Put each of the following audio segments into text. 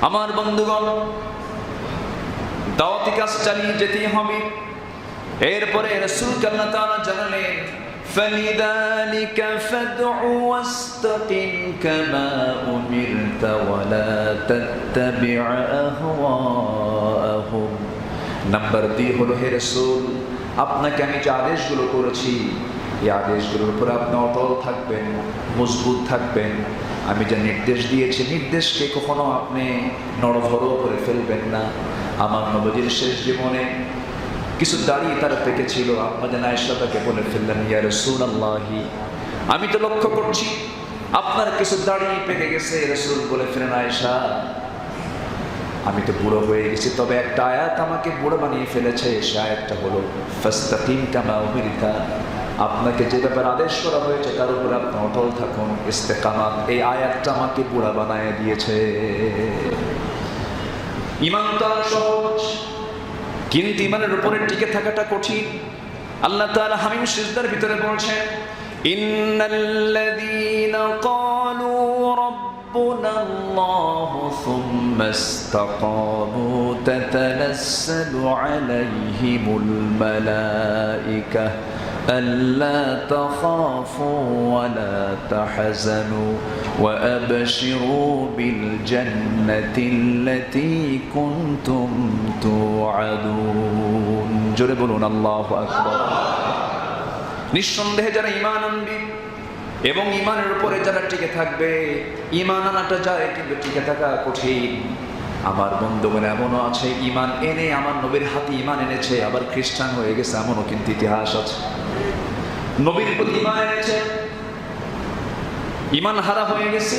আমার বন্ধুগণ, দাওয়াতি কাজ চালিয়ে যেতেই হবে। এরপরে রাসূলকে আল্লাহ তাআলা জানালেন, فَلِذَلِكَ فَادْعُ وَاسْتَقِمْ كَمَا أُمِرْتَ وَلَا تَتَّبِعْ أَهْوَاءَهُمْ। নাম্বার 2 হলো, হে রাসূল, আপনাকে আমি যে আদেশগুলো করেছি এই আদেশগুলোর উপর আপনি অটল থাকবেন, মজবুত থাকবেন। আমি যে নির্দেশ দিয়েছি নির্দেশকে কখনো আপনি নড়বড় করে ফেলবেন না। আমার নবীর শেষ জীবনে কিছু দাড়ি তার পেকেছিল। আম্মা আয়েশা তাকে বলে ফেললেন, ইয়া রাসূলুল্লাহি, আমি তো লক্ষ্য করছি আপনার কিছু দাড়ি পেকে গেছে। রাসূল বলে ফেলেন, আয়েশা, আমি তো বুড়ো হয়ে গেছি, তবে একটা আয়াত আমাকে বুড়ো বানিয়ে ফেলেছে। সে আয়াতটা হলো ফাস্তাকিম কামা উমিরতা, আপনাকে যে ব্যাপারে আদেশ করা হয়েছে তার উপরে আপনি অটল থাকুন। ইস্তেকামাত, এই আয়াতটা আমাকে বুড়া বানায় দিয়েছে। ঈমান তো সহজ, কিন্তু ঈমানের উপরে টিকে থাকাটা কঠিন। আল্লাহ তাআলা হামিম সিজদার ভিতরে বলছেন, ইন্নাল্লাযীনা ক্বালু রাব্বুনাল্লাহু সুম্মা ইসতাকামু তাতানাসসালু আলাইহিমুল মালায়েকা ألا تخافوا ولا تحزنوا وأبشروا بالجنة التي كنتم توعدون। জোরে বলুন আল্লাহু আকবার। নিঃসন্দেহে যারা ঈমান আনবে এবং ঈমানের উপরে যারা টিকে থাকবে, ঈমান আনাটা যায় কিন্তু টিকে থাকা কঠিন। আমার বন্ধুগণ, এমনও আছে ঈমান এনে আমার নবীর হাতে ঈমান এনেছে আবার খ্রিস্টান হয়ে গেছে, এমনও কিন্তু ইতিহাস আছে। নবীর প্রতি ঈমান এনেছে, ঈমান হারা হয়ে গেছে।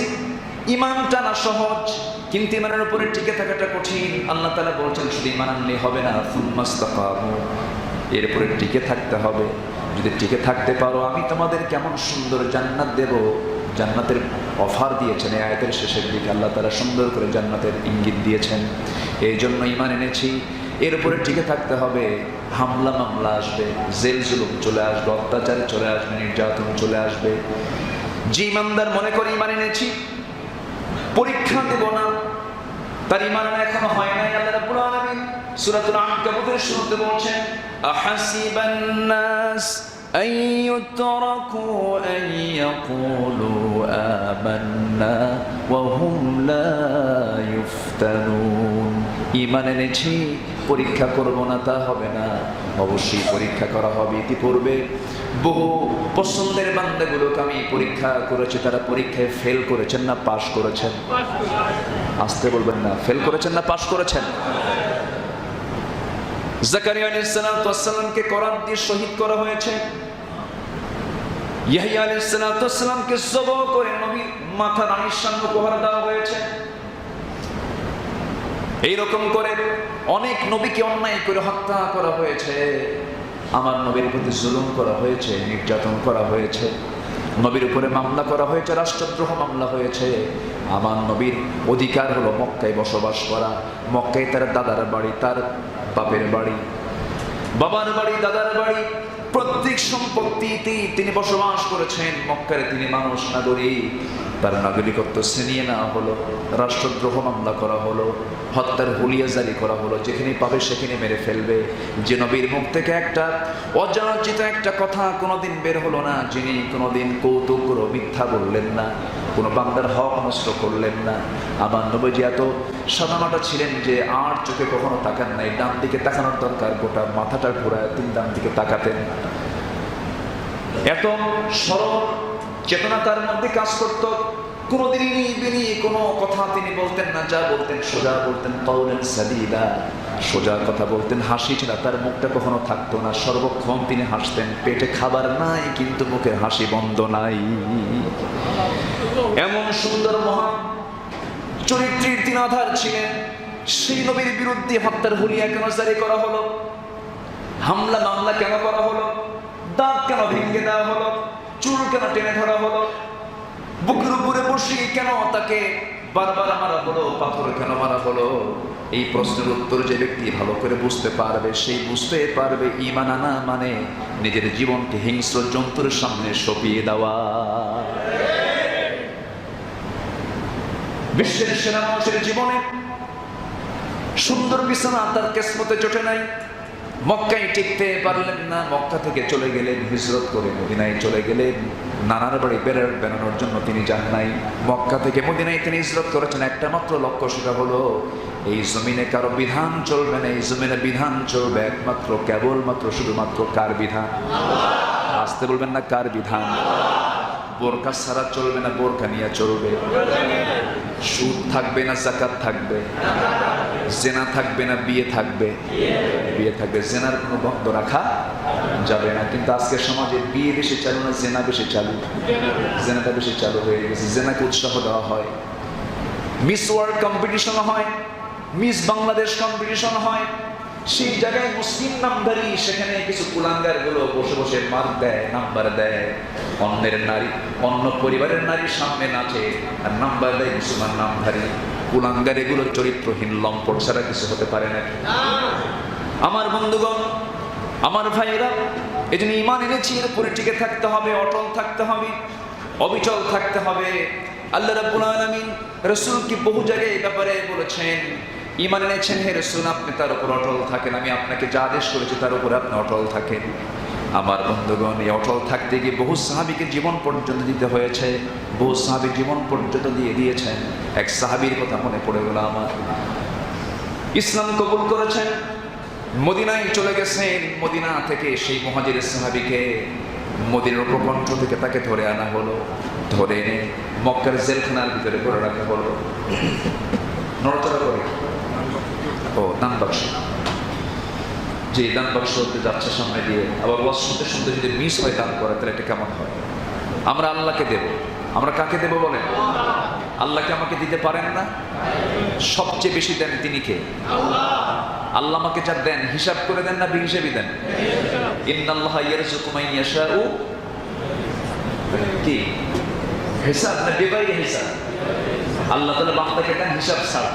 ঈমানটা না সহজ, কিন্তু ঈমানের উপরে টিকে থাকাটা কঠিন। আল্লাহ তাআলা বলছেন, শুধু ঈমান আনলে হবে না, সুম্মাস্তাকামু, এর উপরে টিকে থাকতে হবে। যদি টিকে থাকতে পারো আমি তোমাদের কেমন সুন্দর জান্নাত দেব। জান্নাতের অফার দিয়েছেন এই আয়াতের শেষের দিকে। আল্লাহ তাআলা সুন্দর করে জান্নাতের ইঙ্গিত দিয়েছেন। এই জন্য ঈমান এনেছি, এর উপরে টিকে থাকতে হবে। হামলা মামলা আসবে, জেল জুলুম চলে আসবে, অত্যাচার চলে আসবে, নির্যাতন চলে আসবে। যে ঈমানদার মনে করে ঈমান এনেছি, পরীক্ষা দেব না, তার ঈমান এখনো হয় নাই। আল্লাহ রাব্বুল আলামিন সূরাতুল আনকাবুতের শুরুতে বলছেন, আহাসিবান নাস أن يتركوا أن يقولوا آمنا وهم لا يفتنون। ঈমান এনেছি, পরীক্ষা করব না তা হবে না, অবশ্যই পরীক্ষা করা হবে। ইতিপূর্বে বহু পছন্দের বান্দাগুলোকে আমি পরীক্ষা করেছি, তারা পরীক্ষায় ফেল করেছেন না পাস করেছেন? আসতে বলবেন না, ফেল করেছেন না পাস করেছেন? জাকারিয়া আলাইহিস সালামকে কোরআন দিয়ে শহীদ করা হয়েছে। ইয়াহইয়া আলাইহিস সালামকে জবাহ করে নবীর মাথা রানীর সামনে উপহার দেওয়া হয়েছে। এইরকম করে অনেক নবীকে অন্যায় করে হত্যা করা হয়েছে। আমার নবীর প্রতি জুলুম করা হয়েছে, নির্যাতন করা হয়েছে, নবীর উপরে মামলা করা হয়েছে, রাষ্ট্রদ্রোহ মামলা হয়েছে। আমার নবীর অধিকার হলো মক্কায় বসবাস করা। মক্কায় তার দাদার বাড়ি, তার বাপের বাড়ি, বাবার বাড়ি, দাদার বাড়ি, প্রত্যেক সম্পত্তিতে তিনি বসবাস করেছেন। মক্কারে তিনি মানুষ, নাগরিক, তার নাগরিকত্ব ছিনিয়ে নেওয়া হলো, রাষ্ট্রদ্রোহ মামলা করা হলো, হত্যার হুলিয়া জারি করা হলো। যেখানে পাবে সেখানে মেরে ফেলবে। যে নবীর মুখ থেকে একটা অযাচিত একটা কথা কোনোদিন বের হলো না, যিনি কোনোদিন কৌতুক করে মিথ্যা বললেন না, কোনো বান্দার হক নষ্ট করলেন না। আমার নবীজি এত সাদামাটা ছিলেন যে আর চোখে কখনো তাকান নাই। ডান দিকে তাকানোর দরকার, গোটা মাথাটা ঘোরায় তিনি ডান দিকে তাকাতেন। এত সরল চেতনা তার মধ্যে কাজ করত। কোনোদিনই বিনিয়ে কোনো কথা তিনি বলতেন না, যা বলতেন সোজা বলতেন, কাউলান সাদীদা, সোজা কথা বলতেন। হাসি ছিল তার মুখটা কখনো থাকতো না, সর্বক্ষণ তিনি হাসতেন। পেটে খাবার নাই কিন্তু মুখে হাসি বন্ধ নাই। এমন সুন্দর মহান চরিত্রের তিনি আধার ছিলেন। সেই নবীর বিরুদ্ধে হত্যার হুলিয়া কেন জারি করা হলো? হামলা মামলা কেন করা হলো? দাঁত কেন ভেঙে দেওয়া হলো? চুল কেন টেনে ধরা হলো? বুকের উপরে বসিয়ে কেন তাকে বারবার মারা হলো? পাথর কেন মারা হলো? এই প্রশ্নের উত্তর যে ব্যক্তি ভালো করে বুঝতে পারবে, সেই বুঝতে পারবে ঈমান আনা মানে নিজের জীবনকে হিংস্র জন্তুর সামনে সঁপিয়ে দেওয়া। বিশ্বের সেরা মানুষের জীবনে সুন্দর বিছানা তার কিসমতে জোটে নাই, মক্কায় টিকতে পারলেন না, মক্কা থেকে চলে গেলেন, হিজরত করে মদিনায় চলে গেলেন। নানার বাড়ি বেড়ানোর জন্য তিনি যান নাই, মক্কা থেকে মদিনায় তিনি হিজরত করেছেন একটা মাত্র লক্ষ্য, সেটা হলো এই জমিনে কারো বিধান চলবে না, এই জমিনে বিধান চলবে একমাত্র কেবলমাত্র শুধুমাত্র কার বিধান? আসতে বলবেন না, কার বিধান? বোরকা ছাড়া চলবে না, বোরকা নিয়ে চলবে। সুদ থাকবে না, যাকাত থাকবে। জেনা থাকবে না, বিয়ে থাকবে। বিয়ে থাকবে, জেনার কোনো বন্ধ রাখা যাবে না। কিন্তু আজকে সমাজে বিয়ে বেশি চালু না, জেনা বেশি চালু। জেনাটা বেশি চালু হয়ে গেছে, জেনাকে উৎসাহ দেওয়া হয়। মিস ওয়ার্ল্ড কম্পিটিশন হয়, মিস বাংলাদেশ কম্পিটিশন হয়, সেই জায়গায় মুসলিম নামধারী, সেখানে কিছু কুলাঙ্গার গুলো বসে বসে মার্ক দেয়, নাম্বার দেয়, অন্যের নারী, অন্য পরিবারের নারীর সামনে নাচে আর নাম্বার দেয় মুসলমান নামধারী। কুলাঙ্গার এগুলো চরিত্রহীন, লম্পট ছাড়া কিছু হতে পারে না। আমার বন্ধুগণ, আমার ভাইরা, এই জন্য ঈমান এনেছি, এর উপরে টিকে থাকতে হবে, অটল থাকতে হবে, অবিচল থাকতে হবে। আল্লাহ রাব্বুল আলামিন রাসূলকে বহু জায়গায় এই ব্যাপারে বলেছেন, ঈমান এনেছেন হে রাসূল, আপনি তার উপর অটল থাকেন, আমি আপনাকে যা আদেশ করেছি তার উপর আপনি অটল থাকেন। আমার বন্ধুগণ, এই অটল থাকতে গিয়ে বহু সাহাবীকে জীবন পর্যন্ত দিতে হয়েছে, বহু সাহাবী জীবন পর্যন্ত দিয়ে দিয়েছেন। এক সাহাবীর কথা মনে পড়ে গেল আমার, ইসলাম কবুল করেছেন, মদিনায় চলে গেছেন। মদিনা থেকে সেই মুহাজির সাহাবীকে মদিনার উপকণ্ঠ থেকে তাকে ধরে আনা হলো, ধরে এনে মক্কার জেলখানার ভিতরে করে রাখা হলো। নড়াচড়া করে, ও দান বাক্স, যে দান বাক্স যাচ্ছে সামনে দিয়ে, আবার ওয়াজ শুনতে শুনতে যদি মিস হয় দান করে, তাহলে এটা কেমন হয়? আমরা আল্লাহকে দেব, আমরা কাকে দেব বলেন? আল্লাহকে আমাকে দিতে পারেন না? সবচেয়ে বেশি দেন তিনি কে? আল্লাহ আমাকে যা দেন হিসাব করে দেন না বেহিসাবি দেন? ইন্নাল্লাহা ইয়ারযুকু মান ইয়াশাউ, কি হিসাব না বেগাইর হিসাব? আল্লাহ তাআলা বান্দাকে দেন হিসাব ছাড়া,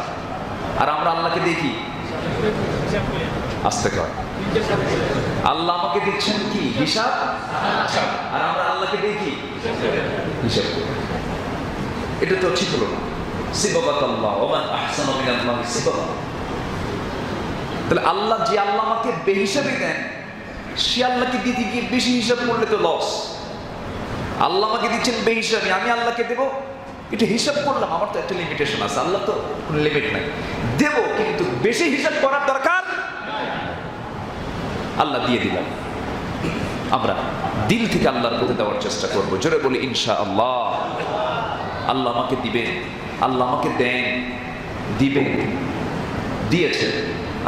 আর আমরা আল্লাহকে দেখি আস্তে কর। আল্লাহ আমাকে দিচ্ছেন কি হিসাব, আর আমরা আল্লাহকে দেখি হিসাব। এটা তো ঠিক হলো না। সিবাবাতাল্লাহ ওয়া মান আহসানু মিনাল্লাহি সিবাবা। তাহলে আল্লাহ, যে আল্লাহ আমাকে বেহিসাবি দেন, সে আল্লাহকে দিতে গিয়ে বেশি হিসাব করলে তো লস। আল্লাহ আমাকে দিচ্ছেন বেহিসাবি, আমি আল্লাহকে দেব, এটা হিসাব করলাম, আমার তো একটা লিমিটেশন আছে, আল্লাহ তো কোনো লিমিট নাই। দেব, কিন্তু বেশি হিসাব করার দরকার, আল্লাহ দিয়ে দিলাম। আমরা দিল থেকে আল্লাহর প্রতি দেওয়ার চেষ্টা করবো, জোরে বলি ইনশাআল্লাহ। আল্লাহ আমাকে দিবেন, আল্লাহ আমাকে দেন, দিবেন, দিয়েছেন,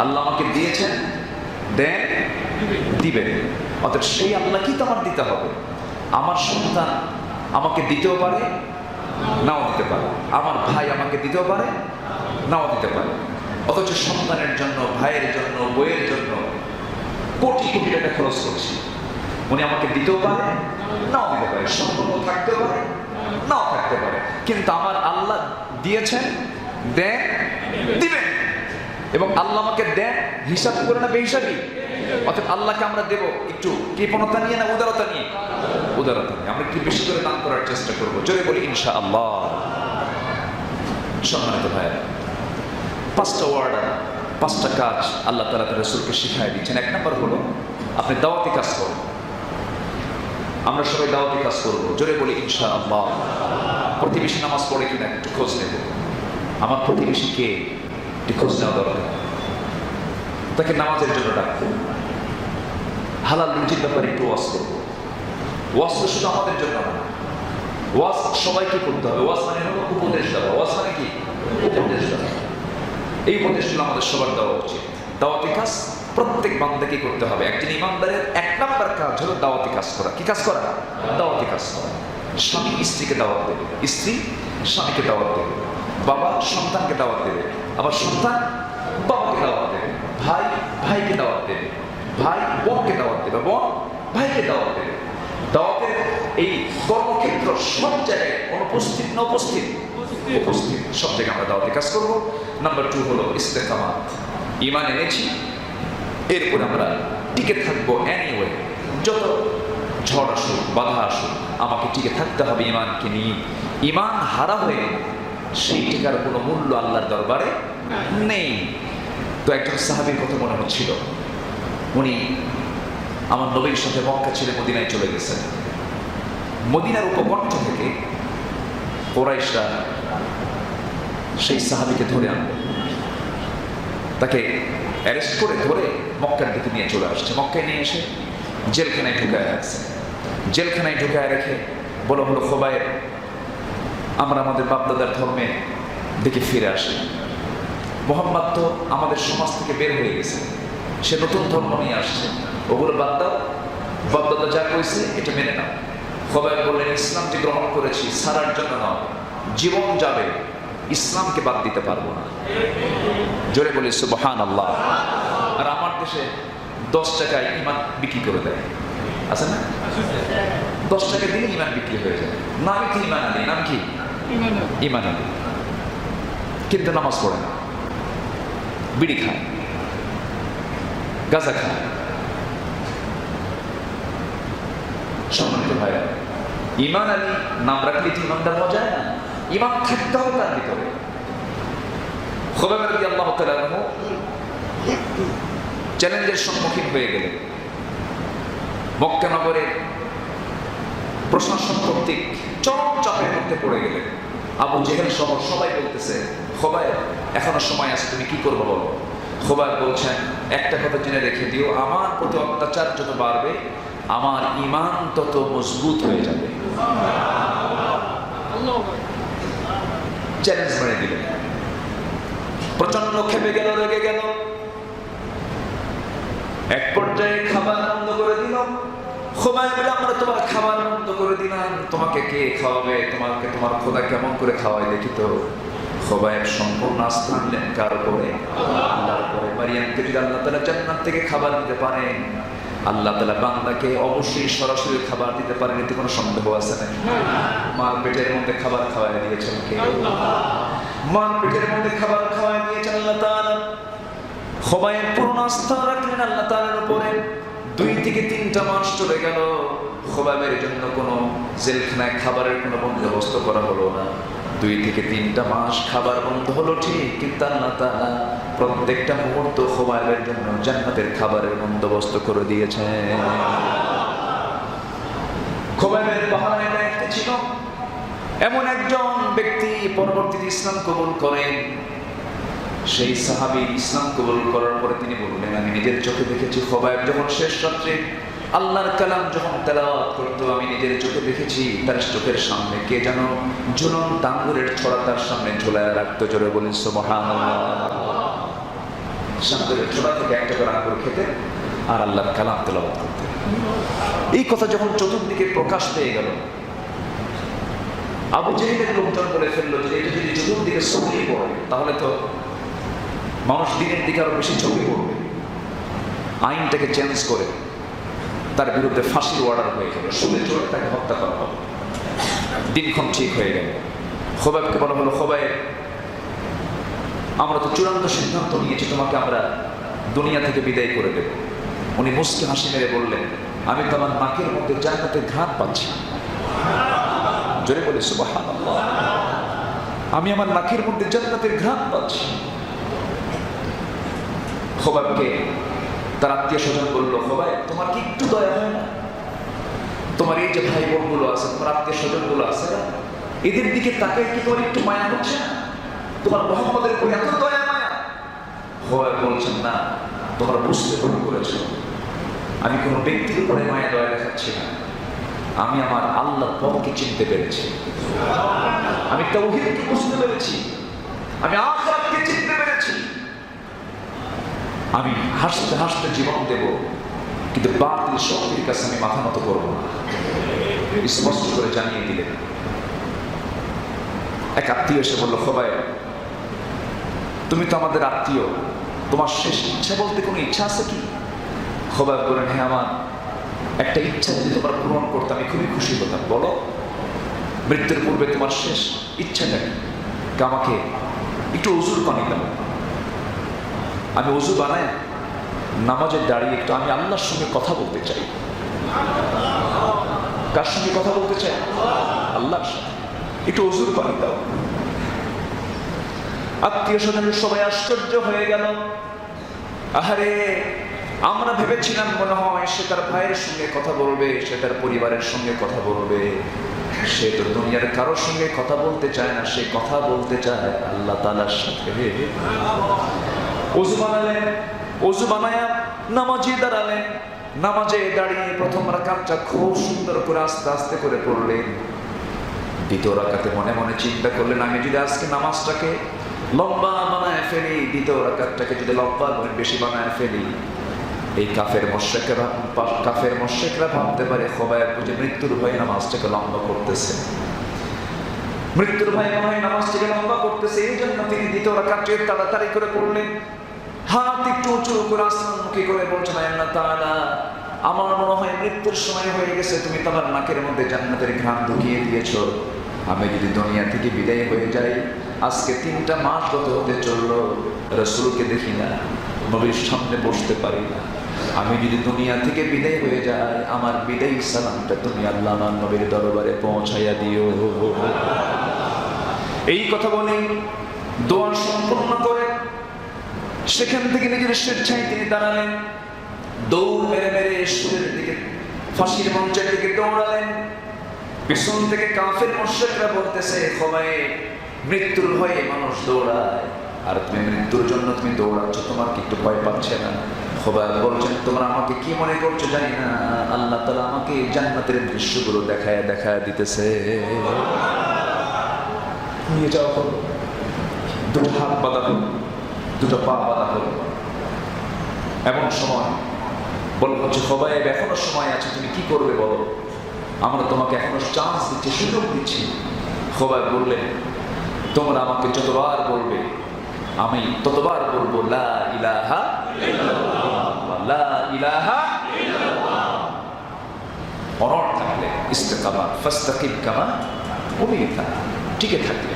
আল্লাহ আমাকে দিয়েছেন, দেন, দিবেন। অর্থাৎ সেই আল্লাহকেই তো আমার দিতে হবে। আমার সন্তান আমাকে দিতেও পারে, নাও দিতে পারে, আমার ভাই আমাকে দিতেও পারে, নাও দিতে পারে। অথচ সন্তানের জন্য, ভাইয়ের জন্য, বইয়ের জন্য কোটি কোটি টাকা খরচ করছি। উনি আমাকে দিতেও পারে, নাও দিতে পারে, সম্পর্ক থাকতেও পারে, নাও থাকতে পারে, কিন্তু আমার আল্লাহ দিয়েছেন, দেন, দিবেন। এবং আল্লাহ আমাকে দেন হিসাব করে না বেহিসাবি। অর্থাৎ আল্লাহকে আমরা দেব একটু কৃপণতা নিয়ে না উদারতা নিয়ে? উদারতা নিয়ে। আমরা একটু বেশি করে দান করার চেষ্টা করবো, জোরে বলি ইনশাআল্লাহ। সম্মানিত ভাইয়েরা, 5টা ওয়ার্ড, 5টা কাজ আল্লাহ তাআলা তার রাসূলকে শিখায় দিচ্ছেন। 1 নম্বর হলো আপনি দাওয়াতি কাজ করুন। আমরা সবাই দাওয়াতি কাজ করব, জোরে বলি ইনশাআল্লাহ। প্রতিবেশী নামাজ পড়ে কিনা একটু খোঁজ নেব, আমার প্রতিবেশী কে একটু খোঁজ নেওয়া দরকার। তাকে নামাজের জন্য ডাকবো, হালাল রুজির ব্যাপারে একটু ওয়াজ করবো। ওয়াজ তো শুধু আমাদের জন্য না, ওয়াজ সবাইকে করতে হবে। ওয়াজ মানে হলো উপদেশ দেওয়া। ওয়াজ মানে কি? উপদেশ দেওয়া। এই উপদেশগুলো আমাদের সবার দেওয়া উচিত। দাওয়াতি কাজ প্রত্যেক বান্দাকে করতে হবে। একজন ইমানদারের 1 নম্বর কাজ হলো দাওয়াতি কাজ করা। কি কাজ করা? দাওয়াতি কাজ করা। স্বামী স্ত্রীকে দাওয়াত দেবে, স্ত্রী স্বামীকে দাওয়াত দেবে, বাবা সন্তানকে দাওয়াত দেবে, আবার সন্তান বাবাকে দাওয়াত দেবে, ভাই ভাইকে দাওয়াত দেবে, ভাই বোনকে দাওয়াত দেবে, বোন ভাইকে দাওয়াত দেবে। দাওয়াতের এই কর্মক্ষেত্র সব জায়গায় অনুপস্থিত না উপস্থিত? উপস্থিত। সব জায়গায় আমরা দাওয়াতি কাজ করবো। নাম্বার 2 হলো ইস্তেকামাত। ঈমান এনেছি, এরপরে আমরা টিকে থাকবো এনিওয়ে। যত ঝড় আসুক, বাধা আসুক, আমাকে টিকে থাকতে হবে ঈমানকে নিয়ে। ঈমান হারা হয়ে সেই টাকার কোনো মূল্য আল্লাহর দরবারে নেই। তো একজন সাহাবীর কথা মনে হচ্ছিল, উনি আমার নবীর সাথে মক্কা ছেড়ে মদিনায় চলে গেছেন। মদিনার উপকণ্ঠ থেকে কুরাইশরা সেই সাহাবীকে ধরে আনলো, তাকে অ্যারেস্ট করে ধরে মক্কার দিকে নিয়ে চলে আসছে। মক্কায় নিয়ে এসে জেলখানায় ঢুকায় রাখছে। জেলখানায় ঢুকায় রেখে বলা হলো, খোবায়েব, আমরা আমাদের বাপদাদার ধর্মের দিকে ফিরে আসি। মোহাম্মদ তো আমাদের সমাজ থেকে বের হয়ে গেছে, সে নতুন ধর্ম নিয়ে আসছে, ওগুলো বাদ দাও, বাপদাদা যা কইছে এটা মেনে নাও। খোবায়েব বললেন, ইসলামকে গ্রহণ করেছি, ছাড়ার জন্য নাও, জীবন যাবে, ইসলামকে বাদ দিতে পারবো না। জোরে বলি সুবহানাল্লাহ। আর আমার দেশে 10 টাকায় ইমান বিক্রি করে দেয়, আছে না? 10 টাকা দিলে ইমান বিক্রি হয়ে যায়। নাম কি ইমান আলী? নাম কি? ইমান আলী। কিন্তু নামাজ পড়ে না, বিড়ি খায়, গাঁজা খায়। সম্মানিত ভাইরা, ইমান আলী নাম রাখলে কি ইমানদার হওয়া যায় না? ইমান থাকতে হবে তার ভিতরে। খোবায়েব রাদিয়াল্লাহু তাআলা আনহু চ্যালেঞ্জের সম্মুখীন হয়ে গেলেন। মক্কা নগরের প্রশাসন কর্তৃক চরম চাপের মধ্যে পড়ে গেলেন। আবু জেহেল সহ সবাই বলতেছে, খোবায়েব এখনো সময় আছে, তুমি কি করবো বলো। খোবায়েব বলছেন, একটা কথা জেনে রেখে দিও, আমার প্রতি অত্যাচার যত বাড়বে আমার ঈমান তত মজবুত হয়ে যাবে। চ্যালেঞ্জ মেনে দিলেন। প্রচন্ড ক্ষেপে গেল, রেগে গেল। এক পর্যায়ে খাবার বন্ধ করে দিল। খোবায়েব, আমরা তোমার খাবার বন্ধ করে দিলাম, তোমাকে কে খাওয়াবে? তোমাকে তোমার খোদা কেমন করে খাওয়ায় দেখি তো। খোবায়েব সম্পূর্ণ আস্থা আনলেন কার উপরে? আল্লাহর উপরে। মারিয়ামকে যদি আল্লাহ তাআলা জান্নাত থেকে খাবার দিতে পারেন, আল্লাহ তাআলা বান্দাকে অবশ্যই সরাসরি খাবার দিতে পারেন, এতে কোনো সন্দেহ আছে না? মার পেটের মধ্যে খাবার খাওয়ায় দিয়েছেন কে? মার পেটের মধ্যে খাবার খাওয়ায় দিয়েছেন আল্লাহ তাআলা। খোবায়েব পূর্ণ আস্থা রাখলেন আল্লাহ তাআলার উপরে। 2 থেকে 3টা মাস চলে গেল, খোবায়েবের জন্য কোনো জেলখানায় খাবারের কোনো বন্দোবস্ত করা হলো না। 2 থেকে 3টা মাস খাবার বন্ধ হলো ঠিক, কিন্তু আল্লাহ তাআলা প্রত্যেকটা মুহূর্ত খোবায়েবের জন্য জান্নাতের খাবারের বন্দোবস্ত করে দিয়েছেন। খোবায়েবের পাহারায় দায়িত্ব ছিল এমন একজন ব্যক্তি পরবর্তীতে ইসলাম কবুল করেন। সেই সাহাবী ইসলাম কবুল করার পরে তিনি বললেন, আমি নিজের চোখে দেখেছি খোবায়েব যখন শেষ রাত্রে আল্লাহর কালাম যখন তেলাওয়াত করতো, আমি নিজের চোখে দেখেছি তার চোখের সামনে কে যেন ঝুলন্ত আঙ্গুরের ছড়া তার সামনে ঝুলায় রাখতো। জোরে বলেন সুবহানাল্লাহ। আঙ্গুরের ছড়া থেকে একটা করে আঙ্গুর খেতে আর আল্লাহর কালাম তেলাওয়াত করতে। এই কথা যখন চতুর্দিকে প্রকাশ পেয়ে গেল, আবু জেহেলের লোকজন বলে ফেললো যে এটা যদি চতুর্দিকে ছড়িয়ে পড়ে তাহলে তো মানুষ দিনের দিকে আরো বেশি ঝুঁকে পড়বে। আইনটাকে চেঞ্জ করে তার বিরুদ্ধে ফাঁসির অর্ডার হয়ে গেল, সুদে চড়ে তাকে হত্যা করা হবে। দিনক্ষণ ঠিক হয়ে গেল। খোবায়েবকে বলা হলো, খোবায়েব, আমরা তো চূড়ান্ত সিদ্ধান্ত নিয়েছি, তোমাকে আমরা দুনিয়া থেকে বিদায় করে দেব। উনি মুস্কি হাসি মেরে বললেন, আমি তো আমার নাকের মধ্যে জান্নাতের ঘ্রাণ পাচ্ছি। জোরে বলে সুবহানাল্লাহ। আমি আমার নাকের মধ্যে জান্নাতের ঘ্রাণ পাচ্ছি। খোবায়েবকে তার আত্মীয় স্বজন বললো, খোবায়েব, তোমার কি একটু দয়া হয় না? তোমার এই যে ভাই বোনগুলো আছে, তোমার আত্মীয় স্বজনগুলো আছে না, এদের দিকে তাকায় কি তোমার একটু মায়া হচ্ছে না? তোমার মুহাম্মদের উপর এত দয়া মায়া? খোবায়েব বলছেন, না, তোমরা বুঝতে ভুল করেছো। আমি কোনো ব্যক্তির উপরে মায়া দয়া দেখাচ্ছি না, আমি আমার আল্লাহর পথকে চিনতে পেরেছি, আমি তাওহীদকে বুঝতে পেরেছি, আমি আখিরাতকে চিনতে পেরেছি। আমি হাসতে হাসতে জীবন দেব, কিন্তু বাতিল শক্তির কাছে আমি মাথা নত করবো না। স্পষ্ট করে জানিয়ে দিলেন। এক আত্মীয় এসে বলল, খোবায়েব, তুমি তো আমাদের আত্মীয়, তোমার শেষ ইচ্ছা বলতে কোনো ইচ্ছা আছে কি? খোবায়েব বলেন, হ্যাঁ, আমার একটা ইচ্ছা যদি তোমার পূরণ করতে আমি খুবই খুশি হতাম। বলো, মৃত্যুর পূর্বে তোমার শেষ ইচ্ছাটা কি? আমাকে একটু ওযুর পানি দাও, আমি ওযু বানাই নামাজে দাঁড়িয়ে একটু আমি আল্লাহর সঙ্গে কথা বলতে চাই। কার সঙ্গে কথা বলতে চাই? আল্লাহর সঙ্গে। একটু ওযুর পানি দাও। আত্মীয় স্বজনের সবাই আশ্চর্য হয়ে গেল। আহারে, আমরা ভেবেছিলাম মনে হয় সে তার ভাইয়ের সঙ্গে কথা বলবে, সে তার পরিবারের সঙ্গে কথা বলবে, সে তো দুনিয়ার কারোর সঙ্গে কথা বলতে চায় না, সে কথা বলতে চায় আল্লাহ তাআলার সাথে। ওযু বানালেন, ওযু বানায়া নামাজে দাঁড়ালেন, নামাজে দাঁড়িয়ে প্রথম রাকাতটা খুব সুন্দর করে আস্তে আস্তে করে পড়লেন। দ্বিতীয় রাকাতে মনে মনে চিন্তা করলেন, আমি যদি আজকে নামাজটাকে লম্বা বানায় ফেলি, দ্বিতীয় রাকাতটাকে যদি লম্বা বেশি বানায় ফেলি, এই কাফের মুশরিকরা ভাবতে পারে খোবায়েব বুঝে মৃত্যুর ভয়ে নামাজটাকে লম্বা করতেছে, মৃত্যুর ভয়ে মনে হয় নামাজটাকে লম্বা করতেছে। এই জন্য তিনি দ্বিতীয় রাকাতটি তাড়াতাড়ি করে পড়লেন, হাত একটু উঁচু করে আসমানমুখী করে বলছেন, আল্লাহ তাআলা, আমার মনে হয় মৃত্যুর সময় হয়ে গেছে, তুমি তোমার নাকের মধ্যে জান্নাতের ঘ্রাণ ঢুকিয়ে দিয়েছো। আমি যদি দুনিয়া থেকে বিদায় হয়ে যাই, আজকে 3টা মাস গত হতে চললো, রাসূলকে দেখি না, নবীর সামনে বসতে পারি না। আমি যদি দুনিয়া থেকে বিদায় হয়ে যাই, আমার বিদায় সালামটা তুমি আল্লাহ আমার নবীর দরবারে পৌঁছাইয়া দিও। এই কথা বলে দোয়া সম্পন্ন করে সেখান থেকে নিজের স্বেচ্ছায় তিনি দাঁড়ালেন, দৌড় মেরে মেরে সুরের দিকে, ফাঁসির মঞ্চের দিকে দৌড়ালেন। পিছন থেকে কাফের মুশরিকরা বলতেছে, খোবায়েব, মৃত্যুর ভয়ে মানুষ দৌড়ায়, আর তুমি মৃত্যুর জন্য তুমি দৌড়াচ্ছ, তোমার কি একটু ভয় পাচ্ছে না? খোবায়েব বলছেন, তোমরা আমাকে কি মনে করছো জানি না, আল্লাহ তাআলা আমাকে জান্নাতের দৃশ্যগুলো দেখায় দিতেছে। নিয়ে যাওয়া হলো, দুটো হাত বাঁধা হলো, দুটো পা বাঁধা হলো। এমন সময় বলা হচ্ছে, খোবায়েব এখনো সময় আছে, তুমি কি করবে বলো, আমরা তোমাকে এখনো চান্স দিচ্ছি, সুযোগ দিচ্ছি। খোবায়েব বললেন, তোমরা আমাকে যতবার বলবে আমি ততবার বলবো লা ইলাহা ইল্লাল্লাহ, লা ইলাহা ইল্লাল্লাহ। অনড় থাকলে, ইস্তিকামাত, ফাস্তাকিম কামা উমিরতা, টিকে থাকলে।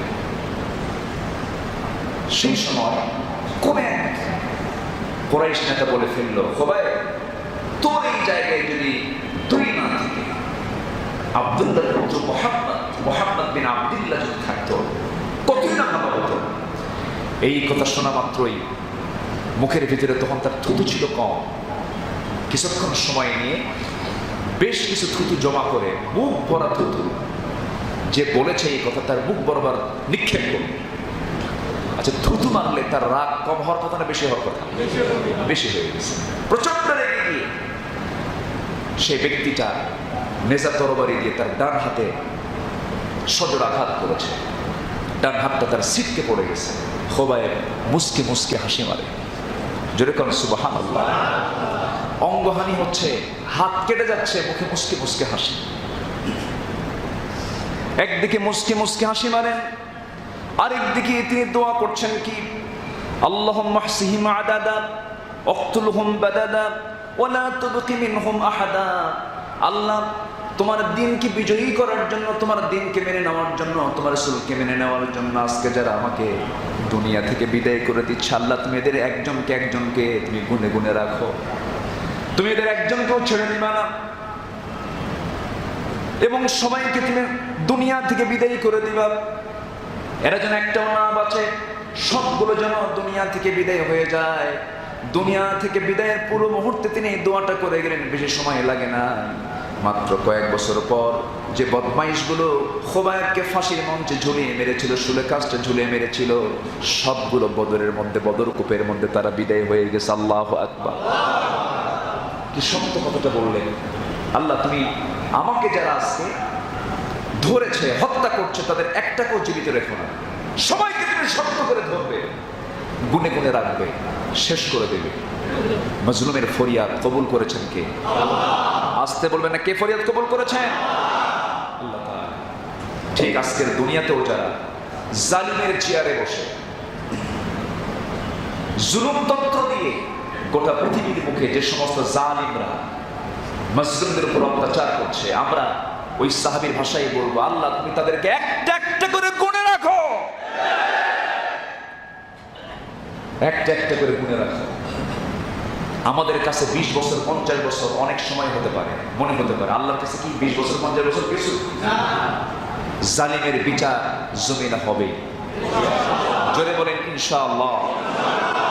সেই সময় কোন এক কুরাইশ নেতা বলে ফেললো, খোবায়েব, তোর এই জায়গায় যদি তুই না থেকে আব্দুল্লাহ পুত্র মুহাম্মদ বিন আব্দুল্লাহ যদি থাকতো, কতই না ভালো হতো। এই কথা শোনা মাত্রই মুখের ভিতরে তখন তার থুতু ছিল কম, কিছুক্ষণ সময় নিয়ে বেশ কিছু থুতু জমা করে মুখ ভরা থুতু, যে বলেছে এই কথা তার মুখ বরাবর নিক্ষেপ করল। আচ্ছা, থুতু মারলে তার রাগ কম হওয়ার কথা না বেশি হওয়ার কথা? বেশি হয়ে গেছে। প্রচন্ড রেগে গিয়ে সেই ব্যক্তিটা নেজা তরবারি দিয়ে তার ডান হাতে সজোর আঘাত করেছে, ডান হাতটা তার সিটকে পড়ে গেছে। খোবায়েব মুসকে মুসকে হাসি মারে, জোরে কোন সুবহানাল্লাহ। অঙ্গহানি হচ্ছে, হাত কেটে যাচ্ছে, মুখে মুসকে মুসকে হাসি। একদিকে মুসকে মুসকে হাসি মারেন, আরেকদিকে তিনি দোয়া করছেন কি, আল্লাহুম্মা হসিহিম আদাদা ওয়াকতুলহুম বাদাদা ওয়ালা তুবকি মিনহুম আহাদা। আল্লাহ, তোমার দিনকে বিজয়ী করার জন্য, তোমার দিনকে মেনে নেওয়ার জন্য, তোমার রাসূলকে মেনে নেওয়ার জন্য আজকে যারা আমাকে দুনিয়া থেকে বিদায় করে দিচ্ছে, আল্লাহ তুমি এদের একজনকে তুমি গুনে গুনে রাখো, তুমি এদের একজনকেও ছেড়ে দিবা না, এবং সবাইকে তুমি দুনিয়া থেকে বিদায় করে দিবা। এরা যেন একটাও না বাঁচে, সবগুলো যেন দুনিয়া থেকে বিদায় হয়ে যায়। দুনিয়া থেকে বিদায়ের পুরো মুহূর্তে তিনি দোয়াটা করে গেলেন, বেশি সময় লাগে না। মাত্র কয়েক বছর পর যে বদমাইশগুলো খোবায়েবকে ফাঁসির মঞ্চে ঝুলিয়ে মেরেছিল, শুলে কাস্টে ঝুলিয়ে মেরেছিল, সবগুলো বদরের মধ্যে, বদর কূপের মধ্যে তারা বিদায় হয়ে গেছে। আল্লাহু আকবার। কি সত্য কথাটা বললেন, আল্লাহ তুমি আমাকে যারা আজকে ধরেছে, হত্যা করছে, তাদের একটাকেও জীবিত রেখো না, সবাইকে তুমি শক্ত করে ধরবে, গুনে গুনে রাখবে, শেষ করে দেবে। মাজলুমের ফরিয়াদ কবুল করেছেন কে? আসতে বলবেন না, কে ফরিয়াদ কবুল করেছেন? আল্লাহ তাআলা। ঠিক আজকের দুনিয়াতেও যারা জালিমের চেয়ারে বসে জুলুমতন্ত্র দিয়ে গোটা পৃথিবীর মুখে যে সমস্ত জালিমরা মুসলিমদের উপর অত্যাচার করছে, আমরা ওই সাহাবীর ভাষায় বলবো, আল্লাহ তুমি তাদেরকে একটা একটা করে গুনে রাখো, একটা একটা করে গুনে রাখো। আমাদের কাছে 20 বছর 50 বছর অনেক সময় হতে পারে, মনে হতে পারে, আল্লাহর কাছে কি 20 বছর 50 বছর কিছু না। জালিমের বিচার জমিনে হবে, জোরে বলেন। ইনশাআল্লাহ,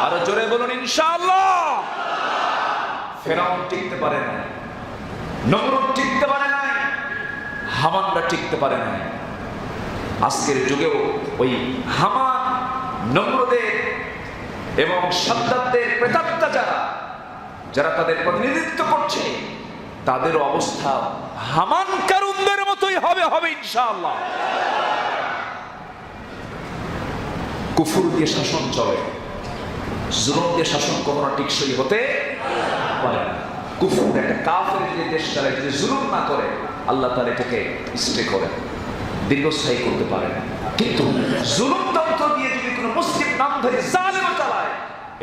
আরো জোরে বলুন ইনশাআল্লাহ। ফেরাউন টিকতে পারে না, নমরুদ টিকতে পারে না, হামানরা টিকতে পারে না। আজকের যুগেও ওই হামান, নমরুদের এবং সাদ্দাতদের প্রেতাত্মা যারা তাদের প্রতিনিধিত্ব করছে, তাদের অবস্থা হামান কারুনদের মতোই হবে ইনশাআল্লাহ। কুফর দিয়ে শাসন চলে, জুলুম দিয়ে শাসন কখনো টিকসই হতে পারে না। কুফর একটা কাফের যে দেশ চালায়, যদি জুলুম না করে আল্লাহ তাআলা এটাকে স্টে করে, দীর্ঘস্থায়ী করতে পারে না। কিন্তু জুলুম তন্ত্র দিয়ে যদি কোনো মুসলিম নাম ধরে জালেম চালায়,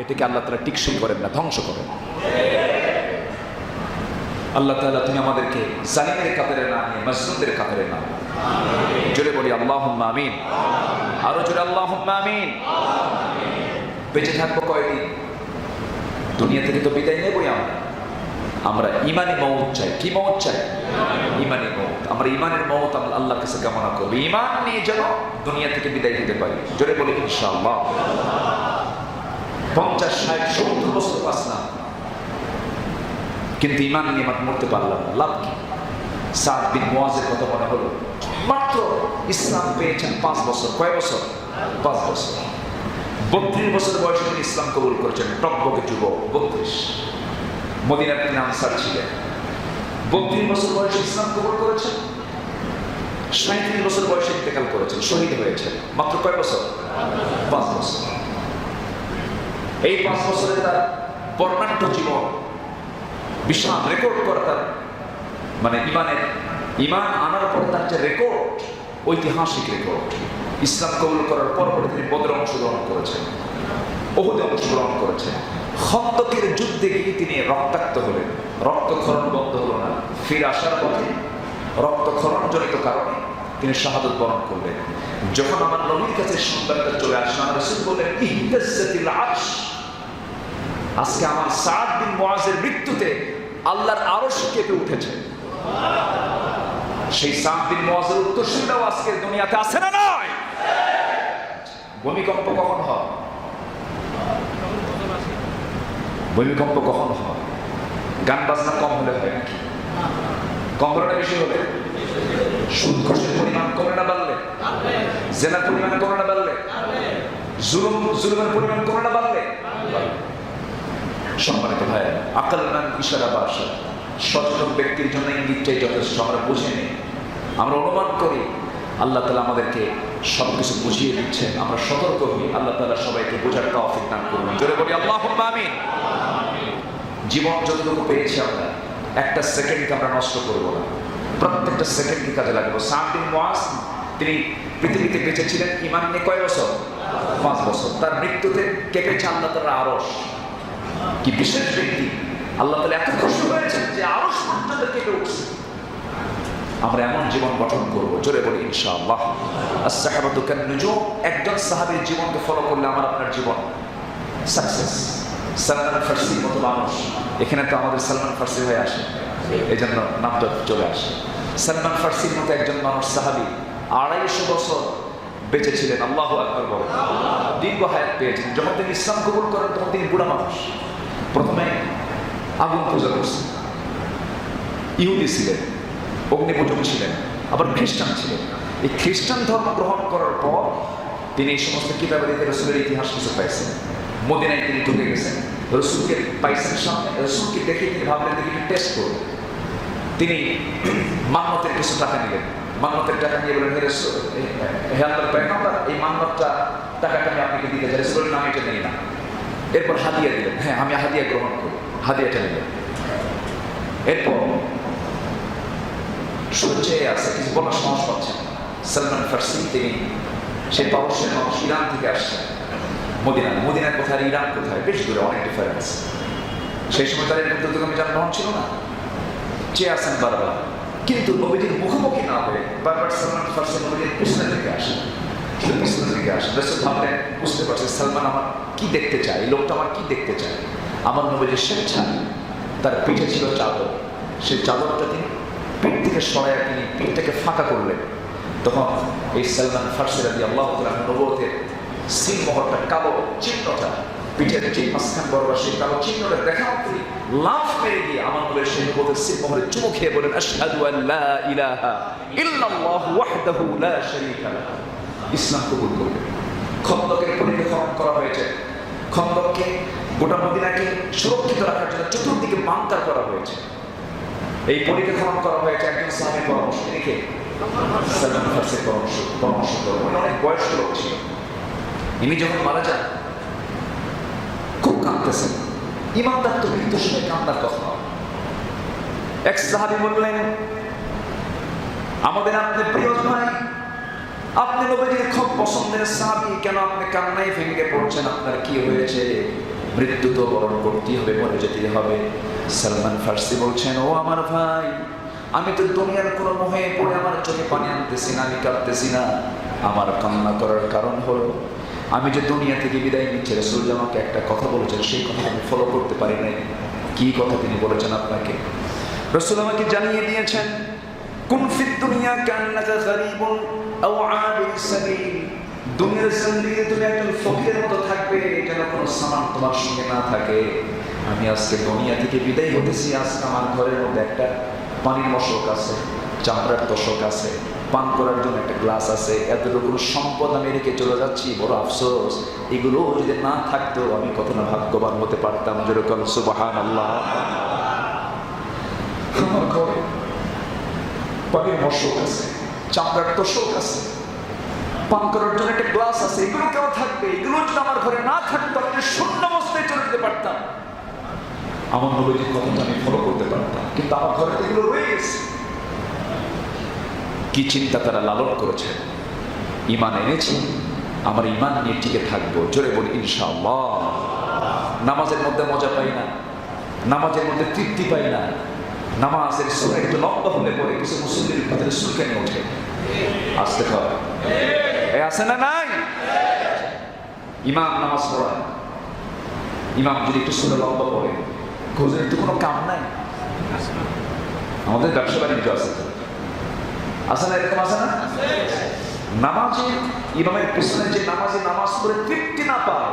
এটাকে আল্লাহ তাআলা টিকসই করেন না, ধ্বংস করেন। আল্লাহ তাআলা তুমি আমাদেরকে জালিমের কাতারে না নিয়ে মাজলুমদের কাতারে নাও। জোরে বলি আল্লাহুম্মা আমিন, আরো জোরে আল্লাহুম্মা আমিন। বেঁচে থাকবো কয়দিন? দুনিয়া থেকে তো বিদায় নেবই আমরা ইমানি মওত চাই। কি মওত চাই? ইমানি মওত। আমরা ইমানের মওত আল্লাহর কাছে কামনা করব, ইমান নিয়ে যেন দুনিয়া থেকে বিদায় নিতে পারি। জোরে বলি ইনশাআল্লাহ। 50, 60, 70 বছর বাঁচলাম, কিন্তু ইমান নিয়ে মরতে পারলাম না, লাভ কি? সাদ বিন মুআজের কথা মনে হলো, মাত্র ইসলাম পেয়েছেন 5 বছর। কয় বছর? 5 বছর। 32 বছর বয়সে তিনি ইসলাম কবুল করেছেন, টকবকে যুবক। 32, মদিনার তিনি আনসার ছিলেন। 32 বছর বয়সে ইসলাম কবুল করেছেন, 37 বছর বয়সে ইন্তেকাল করেছেন, শহীদ হয়েছেন। মাত্র কয় বছর? 5 বছর। এই 5 বছরে তার বর্ণাঢ্য জীবন, বিশাল রেকর্ড করা তার, মানে ইমান আনার পর তার যে রেকর্ড, ঐতিহাসিক রেকর্ড। ইসলাম কবুল করার পর তিনি বদরে অংশগ্রহণ করেছেন, উহুদে অংশগ্রহণ করেছেন। খন্দকের যুদ্ধে গিয়ে তিনি রক্তাক্ত হলেন, রক্তক্ষরণ বন্ধ হলো না। ফিরে আসার পথে রক্তক্ষরণ জনিত কারণে তিনি শাহাদত বরণ করলেন। যখন আমার নবীর কাছে সংবাদটা চলে আসলো, আমার রাসূল বললেন ইহতাজ্জাতিল আরশ, আজকে আমার সাদ বিন মুআজের মৃত্যুতে আল্লাহর আরশ কেঁপে উঠেছে। সেই সাদ বিন মুআজের উত্তরসূরিরাও আজকে দুনিয়াতে আছে না নয়? ভূমিকম্প কখন হয়? ভূমিকম্প কখন হয়? গান বাজনা কম হলে হয় নাকি? কম হলে বেশি হলে? সুদ ঘুষের পরিমাণ কমে না বাড়লে? জেনার পরিমাণ কমে না বাড়লে? জুলুমের পরিমাণ কমে না বাড়লে? সম্মানিত ভাই, আকল নাম ইশারা বাসা, সচেতন ব্যক্তির জন্য ইঙ্গিতটাই যথেষ্ট। আমরা বুঝে নিই, আমরা অনুমান করি, আল্লাহ তাআলা আমাদেরকে সবকিছু বুঝিয়ে দিচ্ছেন। আমরা সতর্ক হই, আল্লাহ তাআলা সবাইকে বোঝার তৌফিক দান করুন। জোরে বলি আল্লাহুম্মা আমিন। জীবন যতটুকু পেয়েছি আমরা, একটা সেকেন্ডকে আমরা নষ্ট করব না, প্রত্যেকটা সেকেন্ডকে কাজে লাগাবো। সাদ বিন মুআজ তিনি পৃথিবীতে বেঁচে ছিলেন ঈমান নিয়ে কয় বছর? 5 বছর। তার মৃত্যুতে কেঁপেছে আল্লাহ তাআলার আরশ। কি বিশেষ ব্যক্তি! আল্লাহ তাআলা এত খুশি হয়েছেন যে আরশ পর্যন্ত কেঁপে উঠছে। আমরা এমন জীবন গঠন করব, জোরে বলি ইনশাআল্লাহ। as-sahabatu kan-nujum, একজন সাহাবীর জীবনকে ফলো করলে আমার আপনার জীবন সাকসেস। সালমান ফার্সির মতো মানুষ, এখানে তো আমাদের সালমান ফার্সি হয়ে আসে, এই জন্য নামটা চলে আসে। সালমান ফার্সির মতো একজন মানুষ, সাহাবী, 250 বছর বেঁচে ছিলেন। আল্লাহু আকবার বলেন। দীর্ঘ হায়াত পেয়েছেন। যখন তিনি ইসলাম কবুল করেন তখন তিনি বুড়া মানুষ। প্রথমে আগুন পূজা করছেন, ইহুদি ছিলেন, অগ্নিপূজক ছিলেন, আবার খ্রিস্টান ছিলেন। এই খ্রিস্টান ধর্ম গ্রহণ করার পর তিনি এই সমস্ত কিতাবের রাসূলের ইতিহাস কিছু পাইছেন। মদিনায় তিনি ঢুকে গেছেন, রাসূলকে পাইছেন সামনে। রাসূলকে দেখে তিনি ভাবলেন দেখি একটু টেস্ট করব। তিনি মান্নতের কিছু টাকা নিলেন, মান্নতের টাকা নিয়ে বলেন, হে আল্লাহর পয়গম্বর, এই মান্নতটা টাকাটা আমি আপনাকে দিতে চাই। রাসূল নাম এটা নেই না। এরপর হাদিয়া দিলেন, হ্যাঁ আমি হাদিয়া গ্রহণ করি, হাদিয়াটা নিলেন। এরপর সহ্যে আছে, কিছু বলার সাহস পাচ্ছেন। সালমান ফার্সি তিনি সেই পারস্যের মানুষ, ইরান থেকে আসছেন মদিনার কোথায়, ইরান কোথায়, বেশ দূরে, অনেক ডিফারেন্স। সেই সময় তার এরকম দ্রুতগামী যানবাহন ছিল না, চেয়ে আসেন বারবার। কিন্তু নবীজির মুখোমুখি না হয়ে বারবার সালমান ফার্সি নবীজির পিছনের দিকে আসেন, পিছনের দিকে আসেন। রাসূল ভাবলেন, বুঝতে পারছে সালমান আমার কি দেখতে চায়, এই লোকটা আমার কি দেখতে চায়। আমার নবীজির স্বেচ্ছায় তার পিঠে ছিল চাদর, সেই চাদরটা তিনি পিঠ থেকে সরাইয়া তিনি পিঠটাকে ফাঁকা করলেন। তখন এই সালমান ফার্সি রাদিয়াল্লাহু তাআলা নবুয়তের সিলমোহরটা, কালো চিহ্নটা, পিঠের যে মাঝখান বরাবর সেই কালো চিহ্নটা দেখা মাত্রই লাফ মেরে গিয়ে আমার নবীর সেই নবুয়তের সিলমোহরে চুমু খেয়ে বলেন, আশহাদু আল্লা ইলাহা ইল্লাল্লাহু ওয়াহদাহু লা শারীকা লাহু। ইসলাম কবুল করবে। খন্দকের পরিধি খনন করা হয়েছে। খন্দককে, গোটা মদিনাকে সুরক্ষিত রাখার জন্য চতুর্দিকে বাংকার করা হয়েছে। এই পরিধি খনন করা হয়েছে একজন সাহাবীর পরামর্শ রেখে, সালমান ফারসির পরামর্শ করে। উনি অনেক বয়স্ক লোক ছিল। ইনি যখন মারা যান খুব কাঁদতেছেন। ইমানদার তো মৃত্যুর সময় কান্দার কথা নয়। এক সাহাবী বললেন, আমাদের আপনি প্রিয় ভাই, আপনি নবীজির খুব পছন্দের সাহাবী, কেন আপনি কান্নায় ভেঙে পড়ছেন? আপনার কি হয়েছে? মৃত্যু তো বরণ করতেই হবে, মরে যেতে হবে। সালমান ফারসি বলছেন, ও আমার ভাই, আমি তো দুনিয়ার কোনো মোহে পড়ে আমার চোখে পানি আনতেছি না, আমি কাঁদতেছি না। আমার কান্না করার কারণ হলো আমি যে দুনিয়া থেকে বিদায় নিচ্ছি, রাসূল আমাকে একটা কথা বলেছেন, সেই কথা আমি ফলো করতে পারি নাই। কি কথা তিনি বলেছেন আপনাকে? রাসূল আমাকে জানিয়ে দিয়েছেন, কুন ফিদ দুনিয়া কান্নাকা গরীবুন আও আবির সাবিল। দুনিয়ার জিন্দেগিতে তুমি একজন ফকিরের মতো থাকবে, যেন কোনো সামান তোমার সঙ্গে না থাকে। আমি আজকে দুনিয়া থেকে বিদায় হতেছি, আজকে আমার ঘরের মধ্যে একটা পানির মশক আছে, চামড়ার তোষক আছে, পান করার জন্য একটা গ্লাস আছে, এতটুকু সম্পদ আমি রেখে চলে যাচ্ছি, বড় আফসোস। এগুলো যদি না থাকতো আমি কত না ভাগ্যবান হতে পারতাম। যেরকম সুবহানাল্লাহ। আমার ঘরে পানির মশক আছে, চামড়ার তোষক আছে, পান করার জন্য একটা গ্লাস আছে, এগুলো কেন থাকবে? এগুলো যদি আমার ঘরে না থাকতো আমি শূন্য অবস্থায় চলে যেতে পারতাম। আমার নবীজির কথাটা আমি ফলো করতে পারতাম, কিন্তু আমার ঘরে এগুলো রয়ে গেছে। কি চিন্তা তারা লালন করেছে। ঈমান এনেছি, আমার ঈমান নিয়ে টিকে থাকবো। জোরে বলি ইনশাআল্লাহ। নামাজের মধ্যে মজা পাই না, নামাজের মধ্যে তৃপ্তি পাই না। নামাজের সূরা একটু লম্বা হলে পরে কিছু মুসল্লির ভিতরে সুলকানি ওঠে। আসতে হয়, এই আছে না নাই? ইমাম নামাজ পড়ায়, ইমাম যদি একটু সূরা লম্বা পড়ে, খোঁজের তো কোনো কাম নাই। আমাদের ব্যবসা বাণিজ্য আছে, আছে না? এরকম আছে না? নামাজে ইমামের পিছনে যে নামাজে নামাজ পড়ে তৃপ্তি না পায়,